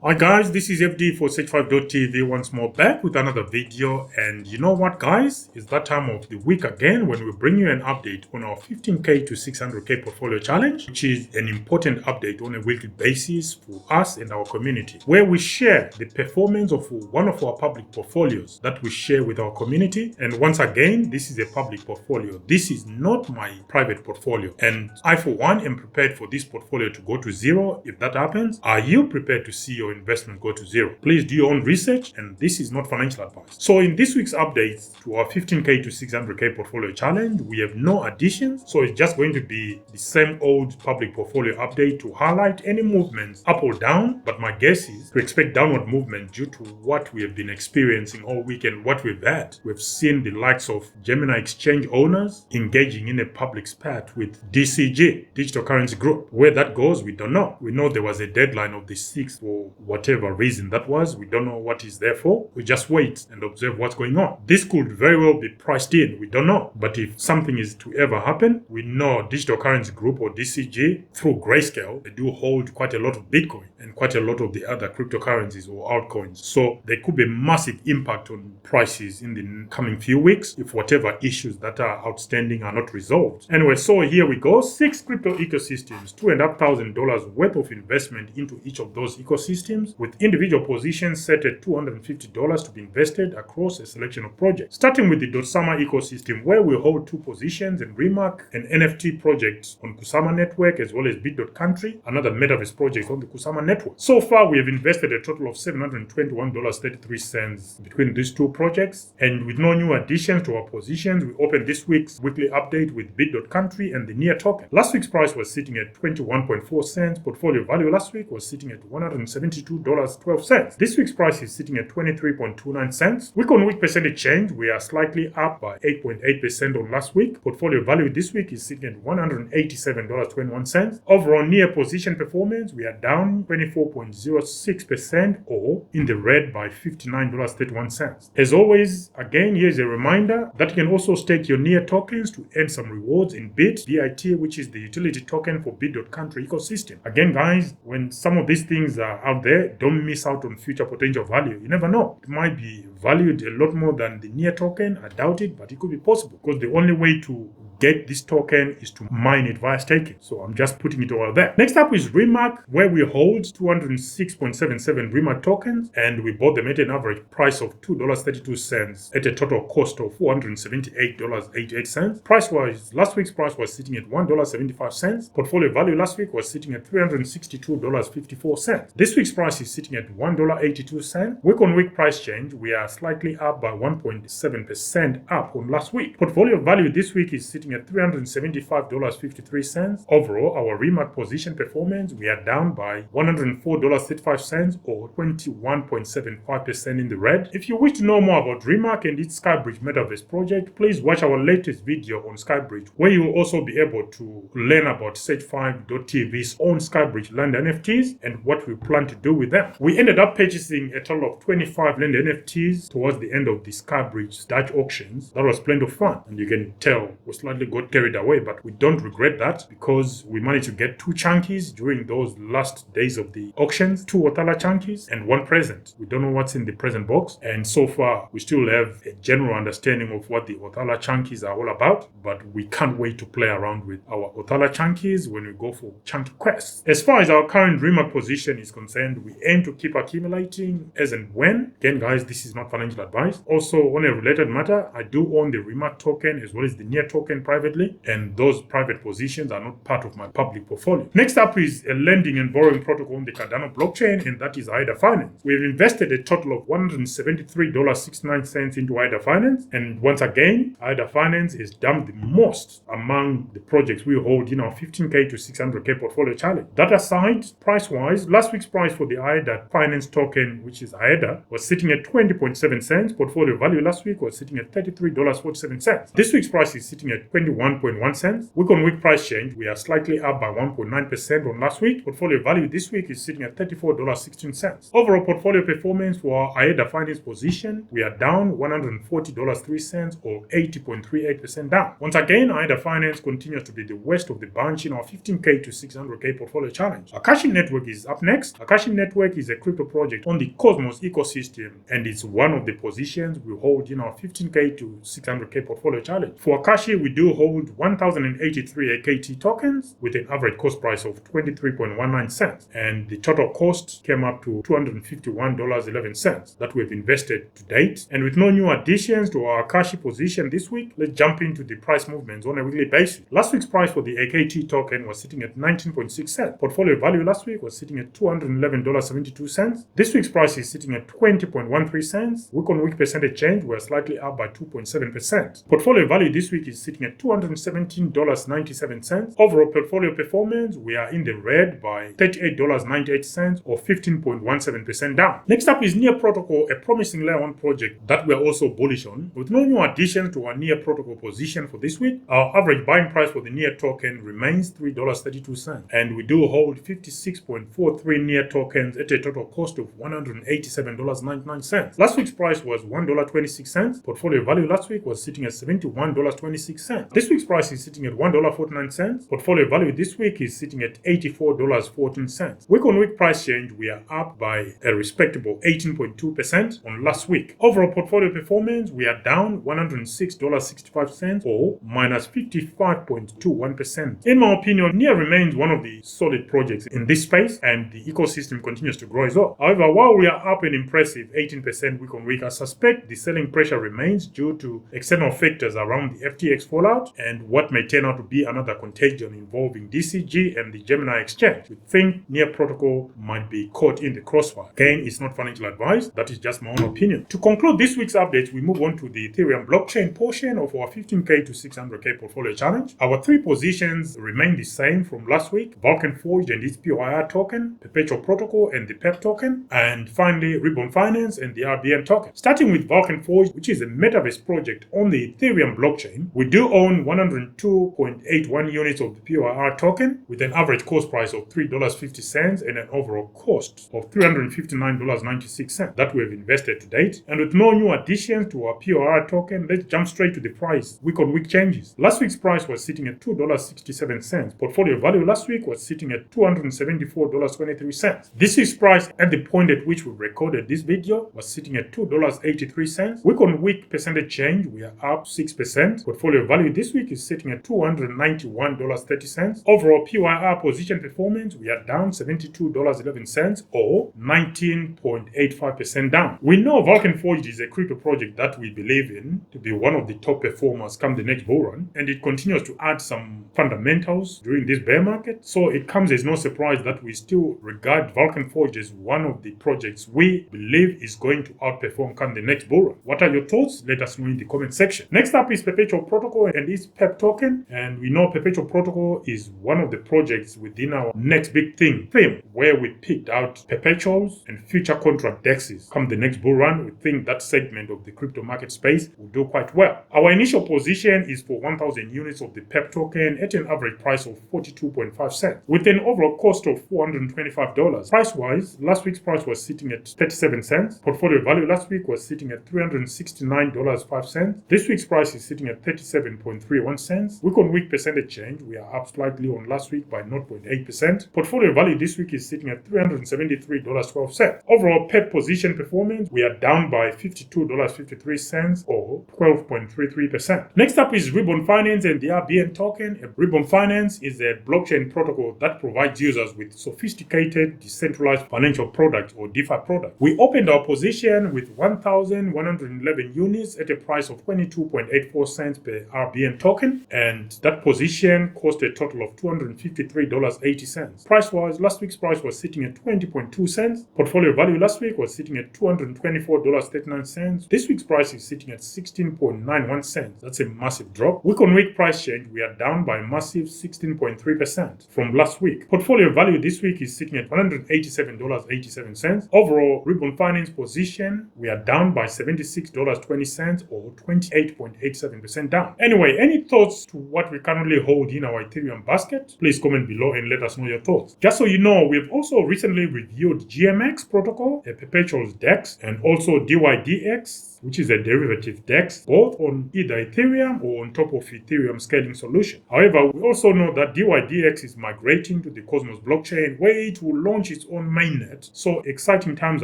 Hi guys, this is FD for Sage5.tv once more back with another video, and you know what guys, it's that time of the week again when we bring you an update on our 15k to 600k portfolio challenge, which is an important update on a weekly basis for us and our community, where we share the performance of one of our public portfolios that we share with our community. And once again, this is a public portfolio. This is not my private portfolio, and I for one am prepared for this portfolio to go to zero if that happens. Are you prepared to see your investment go to zero? Please do your own research, and this is not financial advice. So in this week's updates to our 15k to 600k portfolio challenge, we have no additions, so it's just going to be the same old public portfolio update to highlight any movements up or down, but my guess is to expect downward movement due to what we have been experiencing all weekend. What we've had, we've seen the likes of Gemini exchange owners engaging in a public spat with DCG, Digital Currency Group. Where that goes, we don't know. We know there was a deadline of the 6th for whatever reason that was. We don't know what is there for. We just wait and observe what's going on. This could very well be priced in. We don't know. But if something is to ever happen, we know Digital Currency Group or DCG, through Grayscale, they do hold quite a lot of Bitcoin and quite a lot of the other cryptocurrencies or altcoins. So there could be a massive impact on prices in the coming few weeks if whatever issues that are outstanding are not resolved. Anyway, so here we go. 6 crypto ecosystems, $2,500 worth of investment into each of those ecosystems, with individual positions set at $250 to be invested across a selection of projects. Starting with the Dosama ecosystem, where we hold 2 positions in RMRK, an NFT project on Kusama network, as well as Bit.country, another metaverse project on the Kusama network. So far, we have invested a total of $721.33 between these 2 projects, and with no new additions to our positions, we opened this week's weekly update with Bit.country and the NEAR token. Last week's price was sitting at 21.4 cents. Portfolio value last week was sitting at $172.12. This week's price is sitting at 23.29 cents. Week on week percentage change, we are slightly up by 8.8% on last week. Portfolio value this week is sitting at $187.21. Overall NEAR position performance, we are down 24.06% or in the red by $59.31. As always, again, here's a reminder that you can also stake your NEAR tokens to earn some rewards in BIT, which is the utility token for Bit.country ecosystem. Again, guys, when some of these things are out there, don't miss out on future potential value. You never know. It might be valued a lot more than the NEAR token. I doubt it, but it could be possible, because the only way to get this token is to mine it via staking. So I'm just putting it all there. Next up is RMRK, where we hold 206.77 RMRK tokens, and we bought them at an average price of $2.32 at a total cost of $478.88. Price-wise, last week's price was sitting at $1.75. Portfolio value last week was sitting at $362.54. This week's price is sitting at $1.82. Week on week price change, we are slightly up by 1.7% up on last week. Portfolio value this week is sitting at $375.53. Overall, our RMRK position performance, we are down by $104.35 or 21.75% in the red. If you wish to know more about RMRK and its Skybridge Metaverse project, please watch our latest video on Skybridge, where you will also be able to learn about Sage5.tv's own Skybridge land NFTs and what we plan to do with them. We ended up purchasing a total of 25 land NFTs towards the end of the Skybridge Dutch auctions. That was plenty of fun, and you can tell we slightly got carried away, but we don't regret that, because we managed to get 2 chunkies during those last days of the auctions, 2 Othala chunkies and 1 present. We don't know what's in the present box, and so far we still have a general understanding of what the Othala chunkies are all about, but we can't wait to play around with our Othala chunkies when we go for chunky quests. As far as our current RMRK position is concerned, we aim to keep accumulating as and when. Again, guys, this is not financial advice. Also, on a related matter, I do own the RMRK token as well as the NEAR token privately, and those private positions are not part of my public portfolio. Next up is a lending and borrowing protocol on the Cardano blockchain, and that is AADAFinance. We've invested a total of $173.69 into AADAFinance, and once again, AADAFinance is dumped the most among the projects we hold in our 15k to 600k portfolio challenge. That aside, price-wise, last week's price for the AADAFinance token, which is AADA, was sitting at 20.6 $33.47 cents. Portfolio value last week was sitting at $33.47 cents. This week's price is sitting at 21.1 cents. Week on week price change, we are slightly up by 1.9% on last week. Portfolio value this week is sitting at $34.16 cents. Overall portfolio performance for our AADAFinance position, we are down $140.03 or 80.38% down. Once again, AADAFinance continues to be the worst of the bunch in our 15K to 600K portfolio challenge. Akash Network is up next. Akash Network is a crypto project on the Cosmos ecosystem, and it's one of the positions we hold in our 15K to 600K portfolio challenge. For Akash, we do hold 1,083 AKT tokens with an average cost price of 23.19 cents, and the total cost came up to $251.11 that we've invested to date. And with no new additions to our Akash position this week, let's jump into the price movements on a weekly basis. Last week's price for the AKT token was sitting at 19.6 cents. Portfolio value last week was sitting at $211.72. This week's price is sitting at 20.13 cents. Week on week percentage change, we're slightly up by 2.7%. Portfolio value this week is sitting at $217.97. Overall portfolio performance, we are in the red by $38.98 or 15.17% down. Next up is NEARProtocol, a promising layer 1 project that we're also bullish on. With no new additions to our NEARProtocol position for this week, our average buying price for the NEAR token remains $3.32, and we do hold 56.43 NEAR tokens at a total cost of $187.99. Last week's price was $1.26. Portfolio value last week was sitting at $71.26. This week's price is sitting at $1.49. Portfolio value this week is sitting at $84.14. Week on week price change, we are up by a respectable 18.2% on last week. Overall portfolio performance, we are down $106.65 or minus 55.21%. In my opinion, NEAR remains one of the solid projects in this space, and the ecosystem continues to grow as well. However, while we are up an impressive 18% week on week, I suspect the selling pressure remains due to external factors around the FTX fallout and what may turn out to be another contagion involving DCG and the Gemini exchange. We think NEARProtocol might be caught in the crossfire. Again, it's not financial advice, that is just my own opinion. To conclude this week's update, we move on to the Ethereum blockchain portion of our 15K to 600K portfolio challenge. Our three positions remain the same from last week: VulcanForged and its PYR token, PerpetualProtocol and the PEP token, and finally RibbonFinance and the RBN token. Starting with VulcanForged, which is a metaverse project on the Ethereum blockchain, we do own 102.81 units of the PYR token with an average cost price of $3.50 and an overall cost of $359.96 that we have invested to date. And with no new additions to our PYR token, let's jump straight to the price week on week changes. Last week's price was sitting at $2.67. Portfolio value last week was sitting at $274.23. This week's price at the point at which we recorded this video was sitting at $2.83. Week on week percentage change, we are up 6%. Portfolio value this week is sitting at $291.30. Overall PYR position performance, we are down $72.11 or 19.85% down. We know VulcanForged is a crypto project that we believe in to be one of the top performers come the next bull run, and it continues to add some fundamentals during this bear market. So it comes as no surprise that we still regard VulcanForged as one of the projects we believe is going to outperform come the next bull run. What are your thoughts? Let us know in the comment section. Next up is PerpetualProtocol and its PEP token, and we know PerpetualProtocol is one of the projects within our next big theme where we picked out perpetuals and future contract DEXs. Come the next bull run, we think that segment of the crypto market space will do quite well. Our initial position is for 1,000 units of the PEP token at an average price of 42.5 cents with an overall cost of $425. Price-wise, last week's price was sitting at 37 cents. Portfolio value last week was sitting at $369.05. This week's price is sitting at 37.31 cents. Week on week percentage change, we are up slightly on last week by 0.8%. Portfolio value this week is sitting at $373.12. Overall PEP position performance, we are down by $52.53 or 12.33%. Next up is RibbonFinance and the RBN token. RibbonFinance is a blockchain protocol that provides users with sophisticated decentralized financial products or DeFi products. We opened our position with 1,111 units at a price of 22.84 cents per RBN token, and that position cost a total of $253.80. Price-wise, last week's price was sitting at 20.2 cents. Portfolio value last week was sitting at $224.39. This week's price is sitting at 16.91 cents. That's a massive drop. Week on week price change, we are down by a massive 16.3% from last week. Portfolio value this week is sitting at $187.87. Overall, RibbonFinance position we are down by $76.20 or 28.87% down. Anyway, any thoughts to what we currently hold in our Ethereum basket? Please comment below and let us know your thoughts. Just so you know, we've also recently reviewed GMX protocol, a perpetuals DEX, and also DYDX, which is a derivative DEX, both on either Ethereum or on top of Ethereum scaling solution. However, we also know that DYDX is migrating to the Cosmos blockchain, where it will launch its own mainnet. So exciting times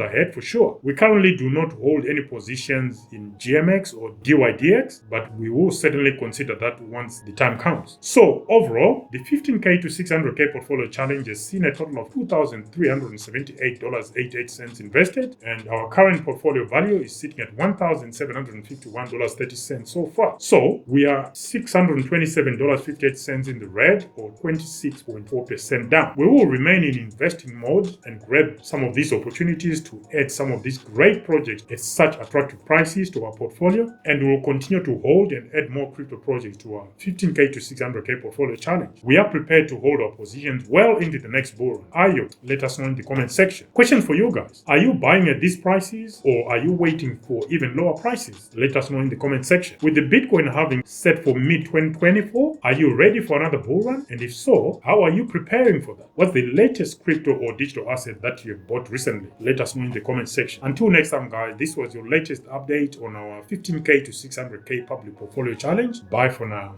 ahead for sure. We currently do not hold any positions in GMX or DYDX, but we will certainly consider that once the time comes. So overall, the 15K to 600K portfolio challenge has seen a total of $2,378.88 invested, and our current portfolio value is sitting at $1,751.30 so far. So we are $627.58 in the red, or 26.4% down. We will remain in investing mode and grab some of these opportunities to add some of these great projects at such attractive prices to our portfolio, and we will continue to hold and add more crypto projects to our 15K to 600K portfolio challenge. We are prepared to hold our positions well into the next bull run. Are you? Let us know in the comment section. Question for you guys: are you buying at these prices, or are you waiting for even lower prices? Let us know in the comment section. With the Bitcoin halving set for mid-2024, are you ready for another bull run? And if so, how are you preparing for that? What's the latest crypto or digital asset that you have bought recently? Let us know in the comment section. Until next time, guys, this was your latest update on our 15K to 600K public portfolio challenge. Bye for now.